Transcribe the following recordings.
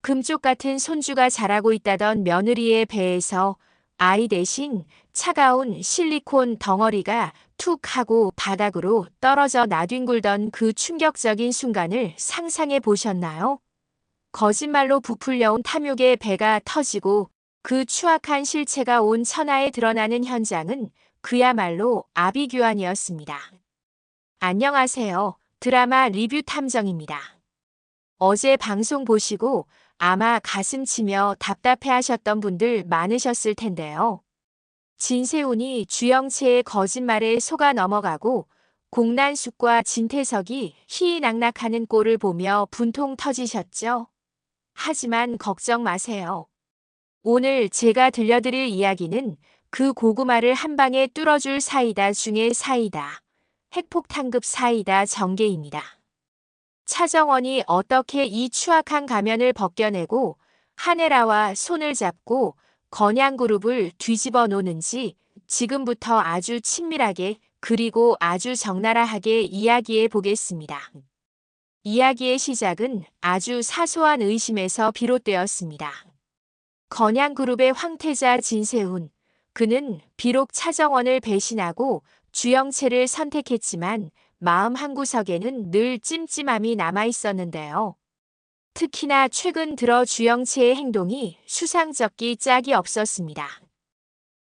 금쪽 같은 손주가 자라고 있다던 며느리의 배에서 아이 대신 차가운 실리콘 덩어리가 툭 하고 바닥으로 떨어져 나뒹굴던 그 충격적인 순간을 상상해 보셨나요? 거짓말로 부풀려온 탐욕의 배가 터지고 그 추악한 실체가 온 천하에 드러나는 현장은 그야말로 아비규환이었습니다. 안녕하세요. 드라마 리뷰 탐정입니다. 어제 방송 보시고 아마 가슴 치며 답답해 하셨던 분들 많으셨을 텐데요. 진세훈이 주영채의 거짓말에 속아 넘어가고 공난숙과 진태석이 희희낙낙하는 꼴을 보며 분통 터지셨죠? 하지만 걱정 마세요. 오늘 제가 들려드릴 이야기는 그 고구마를 한 방에 뚫어줄 사이다 중의 사이다. 핵폭탄급 사이다 전개입니다. 차정원이 어떻게 이 추악한 가면을 벗겨내고 한혜라와 손을 잡고 건양그룹을 뒤집어 놓는지 지금부터 아주 친밀하게 그리고 아주 적나라하게 이야기해 보겠습니다. 이야기의 시작은 아주 사소한 의심에서 비롯되었습니다. 건양그룹의 황태자 진세훈, 그는 비록 차정원을 배신하고 주영채를 선택했지만 마음 한구석에는 늘 찜찜함이 남아있었는데요. 특히나 최근 들어 주영채의 행동이 수상쩍기 짝이 없었습니다.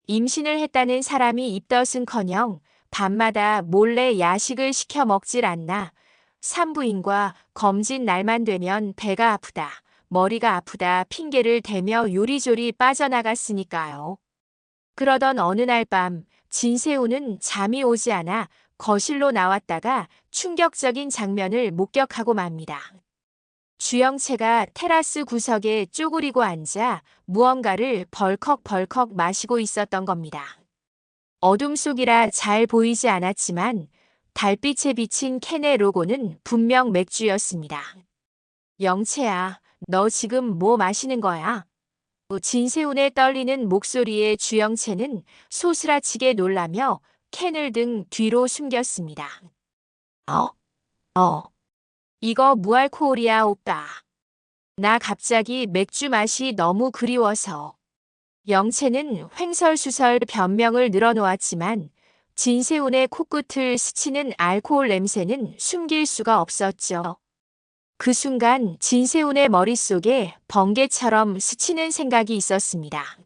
임신을 했다는 사람이 입덧은커녕 밤마다 몰래 야식을 시켜 먹질 않나, 산부인과 검진 날만 되면 배가 아프다, 머리가 아프다 핑계를 대며 요리조리 빠져나갔으니까요. 그러던 어느 날 밤 진세훈은 잠이 오지 않아 거실로 나왔다가 충격적인 장면을 목격하고 맙니다. 주영채가 테라스 구석에 쪼그리고 앉아 무언가를 벌컥벌컥 마시고 있었던 겁니다. 어둠 속이라 잘 보이지 않았지만 달빛에 비친 캔의 로고는 분명 맥주였습니다. 영채야, 너 지금 뭐 마시는 거야? 진세훈의 떨리는 목소리에 주영채는 소스라치게 놀라며 캔을 등 뒤로 숨겼습니다. 이거 무알코올이야, 오빠. 나 갑자기 맥주 맛이 너무 그리워서. 영채는 횡설수설 변명을 늘어놓았지만 진세훈의 코끝을 스치는 알코올 냄새는 숨길 수가 없었죠. 그 순간 진세훈의 머릿속에 번개처럼 스치는 생각이 있었습니다.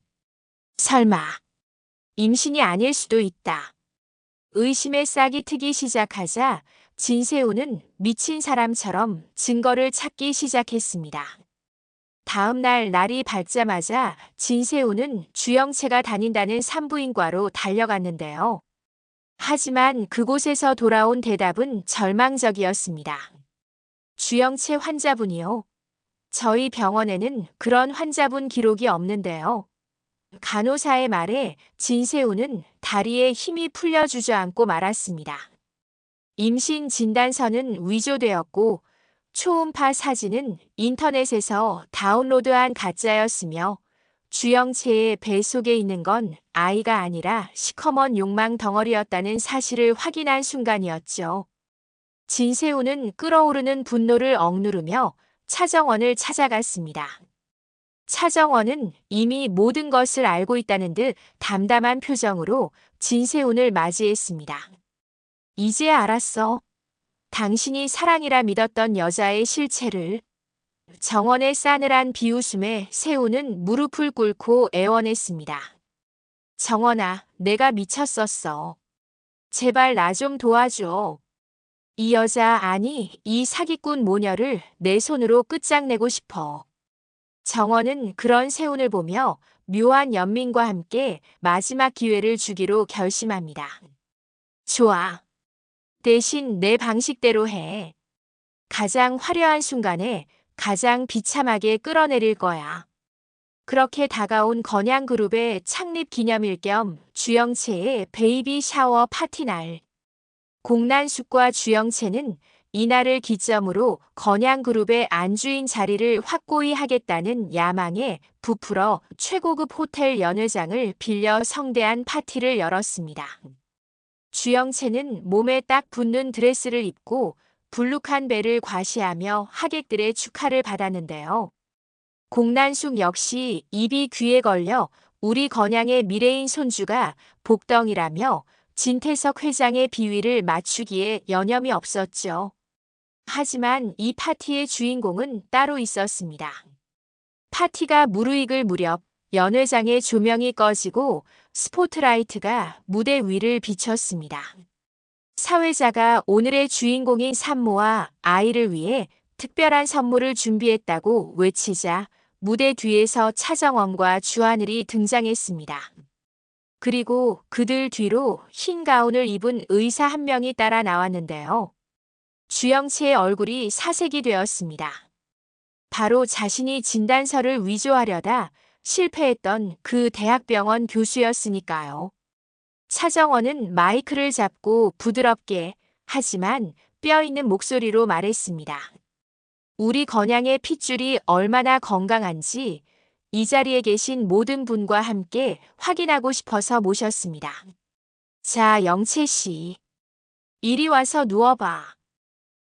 설마 임신이 아닐 수도 있다. 의심의 싹이 트기 시작하자 진세훈은 미친 사람처럼 증거를 찾기 시작했습니다. 다음 날 날이 밝자마자 진세훈은 주영채가 다닌다는 산부인과로 달려갔는데요. 하지만 그곳에서 돌아온 대답은 절망적이었습니다. 주영채 환자분이요. 저희 병원에는 그런 환자분 기록이 없는데요. 간호사의 말에 진세훈은 다리에 힘이 풀려 주저앉고 말았습니다. 임신 진단서는 위조되었고 초음파 사진은 인터넷에서 다운로드한 가짜였으며 주영채의 배 속에 있는 건 아이가 아니라 시커먼 욕망 덩어리였다는 사실을 확인한 순간이었죠. 진세훈은 끓어오르는 분노를 억누르며 차정원을 찾아갔습니다. 차정원은 이미 모든 것을 알고 있다는 듯 담담한 표정으로 진세훈을 맞이했습니다. 이제 알았어. 당신이 사랑이라 믿었던 여자의 실체를. 정원의 싸늘한 비웃음에 세훈은 무릎을 꿇고 애원했습니다. 정원아, 내가 미쳤었어. 제발 나 좀 도와줘. 이 여자, 아니, 이 사기꾼 모녀를 내 손으로 끝장내고 싶어. 정원은 그런 세훈을 보며 묘한 연민과 함께 마지막 기회를 주기로 결심합니다. 좋아. 대신 내 방식대로 해. 가장 화려한 순간에 가장 비참하게 끌어내릴 거야. 그렇게 다가온 건양그룹의 창립 기념일 겸 주영채의 베이비 샤워 파티날. 공난숙과 주영채는 이날을 기점으로 건양그룹의 안주인 자리를 확고히 하겠다는 야망에 부풀어 최고급 호텔 연회장을 빌려 성대한 파티를 열었습니다. 주영채는 몸에 딱 붙는 드레스를 입고 불룩한 배를 과시하며 하객들의 축하를 받았는데요. 공난숙 역시 입이 귀에 걸려 우리 건양의 미래인 손주가 복덩이라며 진태석 회장의 비위를 맞추기에 여념이 없었죠. 하지만 이 파티의 주인공은 따로 있었습니다. 파티가 무르익을 무렵 연 회장의 조명이 꺼지고 스포트라이트가 무대 위를 비췄습니다. 사회자가 오늘의 주인공인 산모와 아이를 위해 특별한 선물을 준비했다고 외치자 무대 뒤에서 차정원과 주하늘이 등장했습니다. 그리고 그들 뒤로 흰 가운을 입은 의사 한 명이 따라 나왔는데요. 주영채의 얼굴이 사색이 되었습니다. 바로 자신이 진단서를 위조하려다 실패했던 그 대학병원 교수였으니까요. 차정원은 마이크를 잡고 부드럽게 하지만 뼈 있는 목소리로 말했습니다. 우리 건양의 핏줄이 얼마나 건강한지 이 자리에 계신 모든 분과 함께 확인하고 싶어서 모셨습니다. 자, 영채 씨. 이리 와서 누워봐.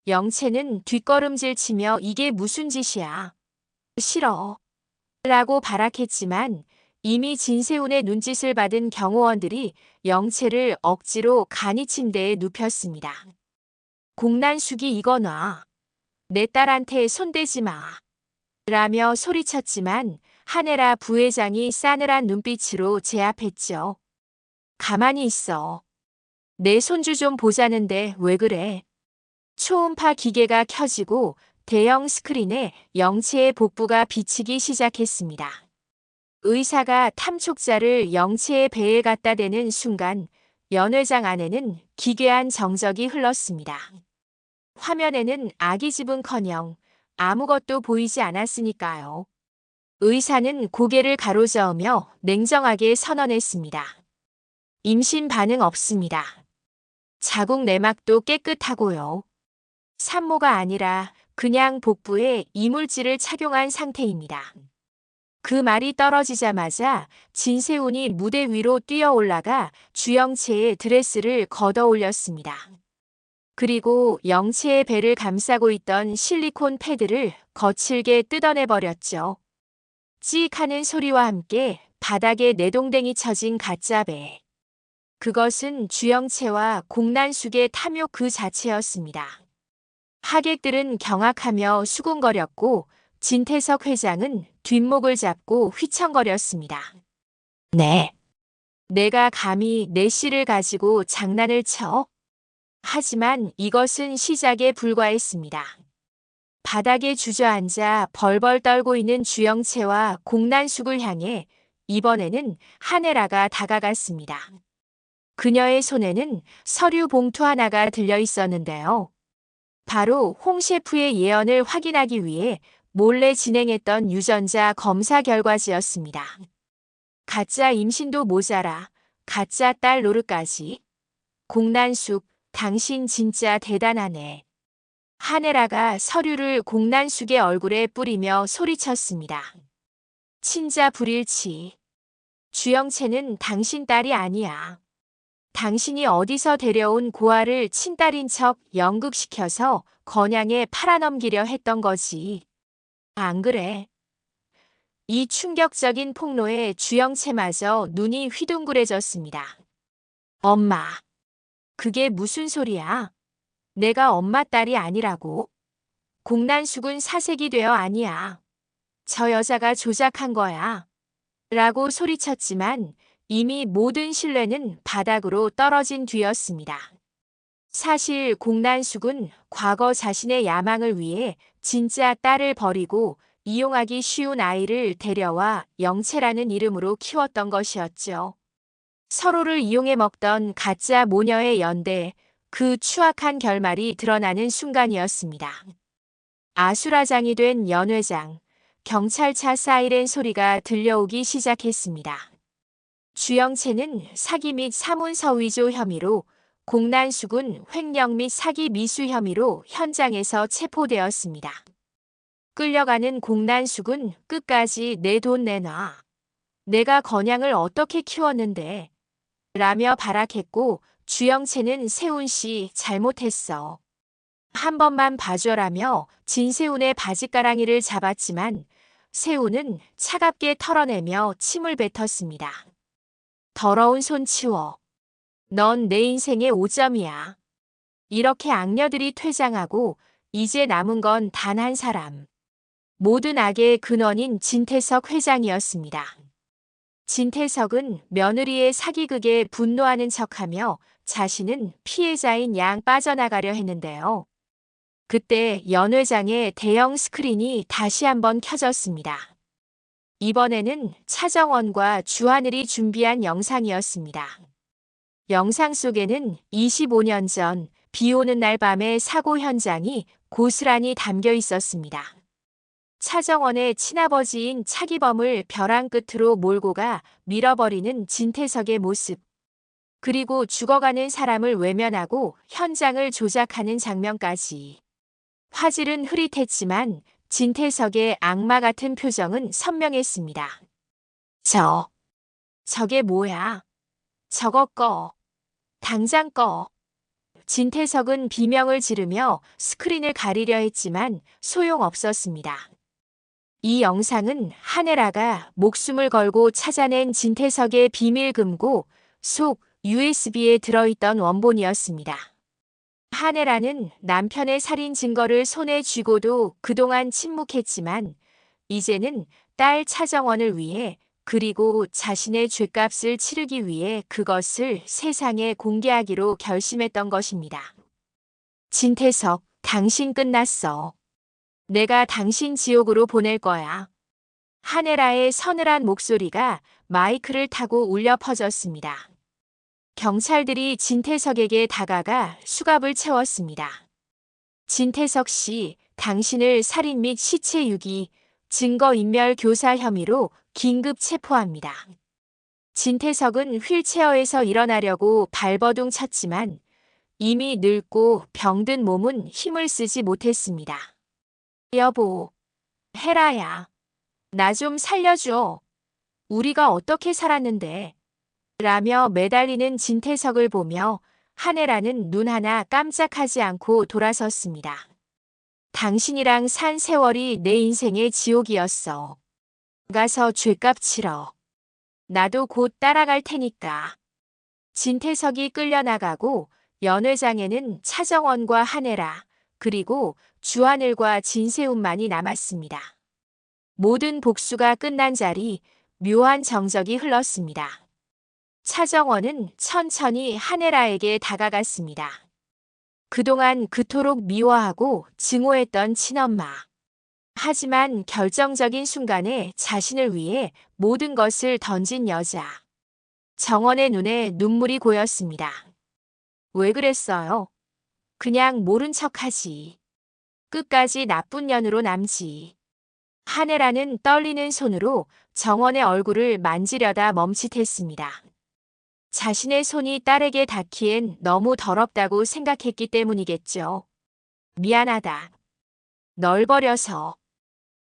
영채는 뒷걸음질 치며 이게 무슨 짓이야. 싫어. 라고 발악했지만 이미 진세훈의 눈짓을 받은 경호원들이 영채를 억지로 간이 침대에 눕혔습니다. 공난숙이 이거 놔. 내 딸한테 손대지 마. 라며 소리쳤지만 한혜라 부회장이 싸늘한 눈빛으로 제압했죠. 가만히 있어. 내 손주 좀 보자는데 왜 그래? 초음파 기계가 켜지고 대형 스크린에 영채의 복부가 비치기 시작했습니다. 의사가 탐촉자를 영채의 배에 갖다 대는 순간 연 회장 안에는 기괴한 정적이 흘렀습니다. 화면에는 아기 집은커녕 아무것도 보이지 않았으니까요. 의사는 고개를 가로저으며 냉정하게 선언했습니다. 임신 반응 없습니다. 자궁 내막도 깨끗하고요. 산모가 아니라 그냥 복부에 이물질을 착용한 상태입니다. 그 말이 떨어지자마자 진세훈이 무대 위로 뛰어 올라가 주영채의 드레스를 걷어 올렸습니다. 그리고 영채의 배를 감싸고 있던 실리콘 패드를 거칠게 뜯어내버렸죠. 찌익 하는 소리와 함께 바닥에 내동댕이 쳐진 가짜 배. 그것은 주영채와 공난숙의 탐욕 그 자체였습니다. 하객들은 경악하며 수군거렸고 진태석 회장은 뒷목을 잡고 휘청거렸습니다. 네. 내가 감히 내 씨를 가지고 장난을 쳐? 하지만 이것은 시작에 불과했습니다. 바닥에 주저앉아 벌벌 떨고 있는 주영채와 공난숙을 향해 이번에는 한혜라가 다가갔습니다. 그녀의 손에는 서류 봉투 하나가 들려 있었는데요. 바로 홍 셰프의 예언을 확인하기 위해 몰래 진행했던 유전자 검사 결과지였습니다. 가짜 임신도 모자라 가짜 딸 노릇까지. 공난숙, 당신 진짜 대단하네. 한혜라가 서류를 공난숙의 얼굴에 뿌리며 소리쳤습니다. 친자 불일치. 주영채는 당신 딸이 아니야. 당신이 어디서 데려온 고아를 친딸인 척 연극시켜서 건양에 팔아넘기려 했던 거지. 안 그래? 이 충격적인 폭로에 주영채마저 눈이 휘둥그레졌습니다. 엄마. 그게 무슨 소리야? 내가 엄마 딸이 아니라고? 공난숙은 사색이 되어 아니야. 저 여자가 조작한 거야. 라고 소리쳤지만 이미 모든 신뢰는 바닥으로 떨어진 뒤였습니다. 사실 공난숙은 과거 자신의 야망을 위해 진짜 딸을 버리고 이용하기 쉬운 아이를 데려와 영채라는 이름으로 키웠던 것이었죠. 서로를 이용해 먹던 가짜 모녀의 연대, 그 추악한 결말이 드러나는 순간이었습니다. 아수라장이 된 연 회장, 경찰차 사이렌 소리가 들려오기 시작했습니다. 주영채는 사기 및 사문서 위조 혐의로, 공난숙은 횡령 및 사기 미수 혐의로 현장에서 체포되었습니다. 끌려가는 공난숙은 끝까지 내 돈 내놔. 내가 건양을 어떻게 키웠는데? 라며 발악했고 주영채는 세훈 씨 잘못했어. 한 번만 봐줘라며 진세훈의 바지가랑이를 잡았지만 세우는 차갑게 털어내며 침을 뱉었습니다. 더러운 손 치워. 넌 내 인생의 오점이야. 이렇게 악녀들이 퇴장하고 이제 남은 건 단 한 사람. 모든 악의 근원인 진태석 회장이었습니다. 진태석은 며느리의 사기극에 분노하는 척하며 자신은 피해자인 양 빠져나가려 했는데요. 그때 연 회장의 대형 스크린이 다시 한번 켜졌습니다. 이번에는 차정원과 주하늘이 준비한 영상이었습니다. 영상 속에는 25년 전 비 오는 날 밤의 사고 현장이 고스란히 담겨 있었습니다. 차정원의 친아버지인 차기범을 벼랑 끝으로 몰고 가 밀어버리는 진태석의 모습, 그리고 죽어가는 사람을 외면하고 현장을 조작하는 장면까지. 화질은 흐릿했지만 진태석의 악마 같은 표정은 선명했습니다. 저게 뭐야? 저거 꺼. 당장 꺼. 진태석은 비명을 지르며 스크린을 가리려 했지만 소용없었습니다. 이 영상은 하네라가 목숨을 걸고 찾아낸 진태석의 비밀 금고 속 USB에 들어있던 원본이었습니다. 하네라는 남편의 살인 증거를 손에 쥐고도 그동안 침묵했지만 이제는 딸 차정원을 위해, 그리고 자신의 죗값을 치르기 위해 그것을 세상에 공개하기로 결심했던 것입니다. 진태석, 당신 끝났어. 내가 당신 지옥으로 보낼 거야. 하네라의 서늘한 목소리가 마이크를 타고 울려 퍼졌습니다. 경찰들이 진태석에게 다가가 수갑을 채웠습니다. 진태석 씨, 당신을 살인 및 시체 유기, 증거인멸 교사 혐의로 긴급 체포합니다. 진태석은 휠체어에서 일어나려고 발버둥 쳤지만 이미 늙고 병든 몸은 힘을 쓰지 못했습니다. 여보, 헤라야, 나 좀 살려줘. 우리가 어떻게 살았는데. 라며 매달리는 진태석을 보며 하네라는 눈 하나 깜짝하지 않고 돌아섰습니다. 당신이랑 산 세월이 내 인생의 지옥이었어. 가서 죗값 치러. 나도 곧 따라갈 테니까. 진태석이 끌려나가고 연 회장에는 차정원과 하네라, 그리고 주하늘과 진세훈만이 남았습니다. 모든 복수가 끝난 자리, 묘한 정적이 흘렀습니다. 차정원은 천천히 하네라에게 다가갔습니다. 그동안 그토록 미워하고 증오했던 친엄마. 하지만 결정적인 순간에 자신을 위해 모든 것을 던진 여자. 정원의 눈에 눈물이 고였습니다. 왜 그랬어요? 그냥 모른 척하지. 끝까지 나쁜 년으로 남지. 하네라는 떨리는 손으로 정원의 얼굴을 만지려다 멈칫했습니다. 자신의 손이 딸에게 닿기엔 너무 더럽다고 생각했기 때문이겠죠. 미안하다. 널 버려서.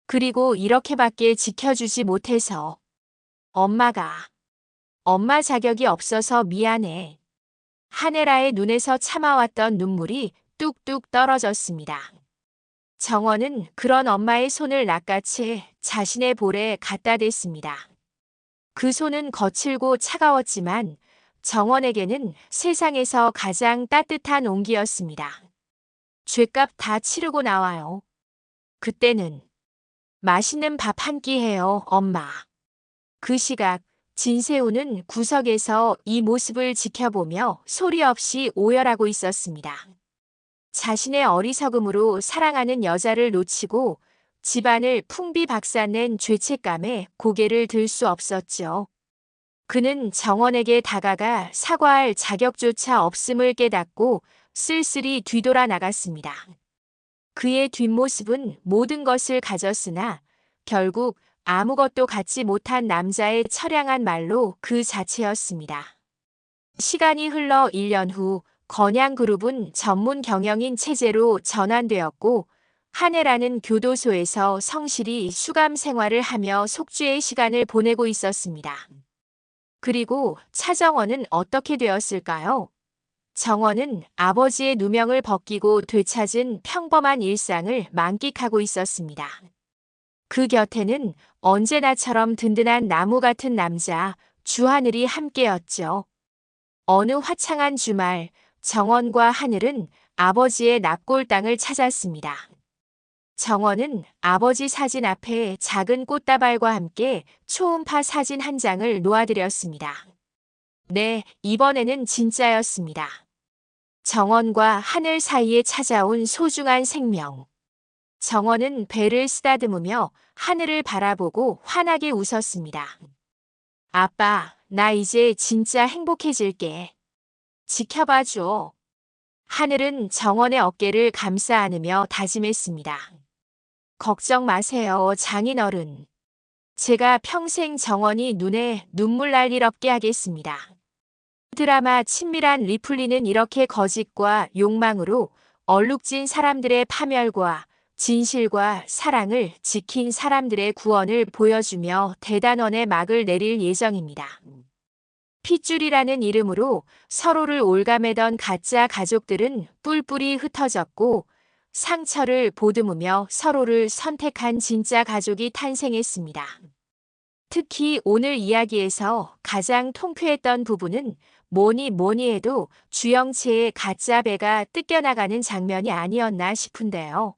그리고 이렇게밖에 지켜주지 못해서. 엄마 자격이 없어서 미안해. 하네라의 눈에서 참아왔던 눈물이 뚝뚝 떨어졌습니다. 정원은 그런 엄마의 손을 낚아채 자신의 볼에 갖다 댔습니다. 그 손은 거칠고 차가웠지만 정원에게는 세상에서 가장 따뜻한 온기였습니다. 죗값 다 치르고 나와요. 그때는 맛있는 밥 한 끼 해요, 엄마. 그 시각 진세훈은 구석에서 이 모습을 지켜보며 소리 없이 오열하고 있었습니다. 자신의 어리석음으로 사랑하는 여자를 놓치고 집안을 풍비박산낸 죄책감에 고개를 들 수 없었죠. 그는 정원에게 다가가 사과할 자격조차 없음을 깨닫고 쓸쓸히 뒤돌아 나갔습니다. 그의 뒷모습은 모든 것을 가졌으나 결국 아무것도 갖지 못한 남자의 처량한 말로 그 자체였습니다. 시간이 흘러 1년 후 건양그룹은 전문 경영인 체제로 전환되었고 하네라는 교도소에서 성실히 수감 생활을 하며 속죄의 시간을 보내고 있었습니다. 그리고 차정원은 어떻게 되었을까요? 정원은 아버지의 누명을 벗기고 되찾은 평범한 일상을 만끽하고 있었습니다. 그 곁에는 언제나처럼 든든한 나무 같은 남자, 주하늘이 함께였죠. 어느 화창한 주말, 정원과 하늘은 아버지의 납골 땅을 찾았습니다. 정원은 아버지 사진 앞에 작은 꽃다발과 함께 초음파 사진 한 장을 놓아드렸습니다. 네, 이번에는 진짜였습니다. 정원과 하늘 사이에 찾아온 소중한 생명. 정원은 배를 쓰다듬으며 하늘을 바라보고 환하게 웃었습니다. 아빠, 나 이제 진짜 행복해질게. 지켜봐줘. 하늘은 정원의 어깨를 감싸 안으며 다짐했습니다. 걱정 마세요, 장인어른. 제가 평생 정원이 눈에 눈물 날 일 없게 하겠습니다. 드라마 친밀한 리플리는 이렇게 거짓과 욕망으로 얼룩진 사람들의 파멸과 진실과 사랑을 지킨 사람들의 구원을 보여주며 대단원의 막을 내릴 예정입니다. 핏줄이라는 이름으로 서로를 올가매던 가짜 가족들은 뿔뿔이 흩어졌고 상처를 보듬으며 서로를 선택한 진짜 가족이 탄생했습니다. 특히 오늘 이야기에서 가장 통쾌했던 부분은 뭐니 해도 주영채의 가짜 배가 뜯겨나가는 장면이 아니었나 싶은데요.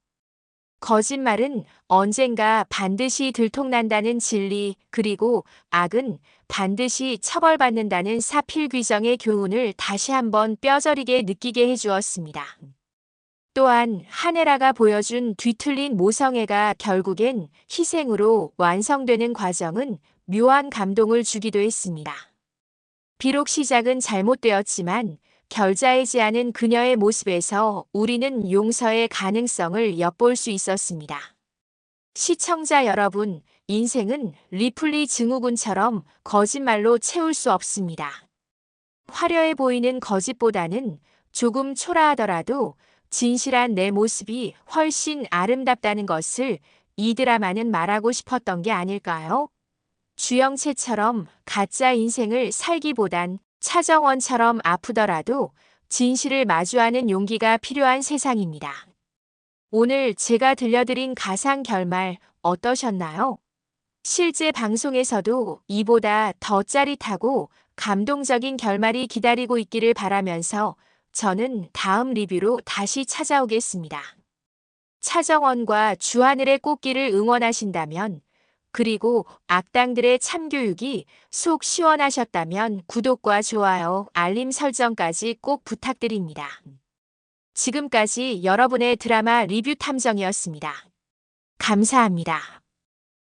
거짓말은 언젠가 반드시 들통난다는 진리, 그리고 악은 반드시 처벌받는다는 사필귀정의 교훈을 다시 한번 뼈저리게 느끼게 해주었습니다. 또한 한혜라가 보여준 뒤틀린 모성애가 결국엔 희생으로 완성되는 과정은 묘한 감동을 주기도 했습니다. 비록 시작은 잘못되었지만 결자이지 않은 그녀의 모습에서 우리는 용서의 가능성을 엿볼 수 있었습니다. 시청자 여러분, 인생은 리플리 증후군처럼 거짓말로 채울 수 없습니다. 화려해 보이는 거짓보다는 조금 초라하더라도 진실한 내 모습이 훨씬 아름답다는 것을 이 드라마는 말하고 싶었던 게 아닐까요? 주영채처럼 가짜 인생을 살기보단 차정원처럼 아프더라도 진실을 마주하는 용기가 필요한 세상입니다. 오늘 제가 들려드린 가상 결말 어떠셨나요? 실제 방송에서도 이보다 더 짜릿하고 감동적인 결말이 기다리고 있기를 바라면서 저는 다음 리뷰로 다시 찾아오겠습니다. 차정원과 주하늘의 꽃길을 응원하신다면, 그리고 악당들의 참교육이 속 시원하셨다면 구독과 좋아요, 알림 설정까지 꼭 부탁드립니다. 지금까지 여러분의 드라마 리뷰 탐정이었습니다. 감사합니다.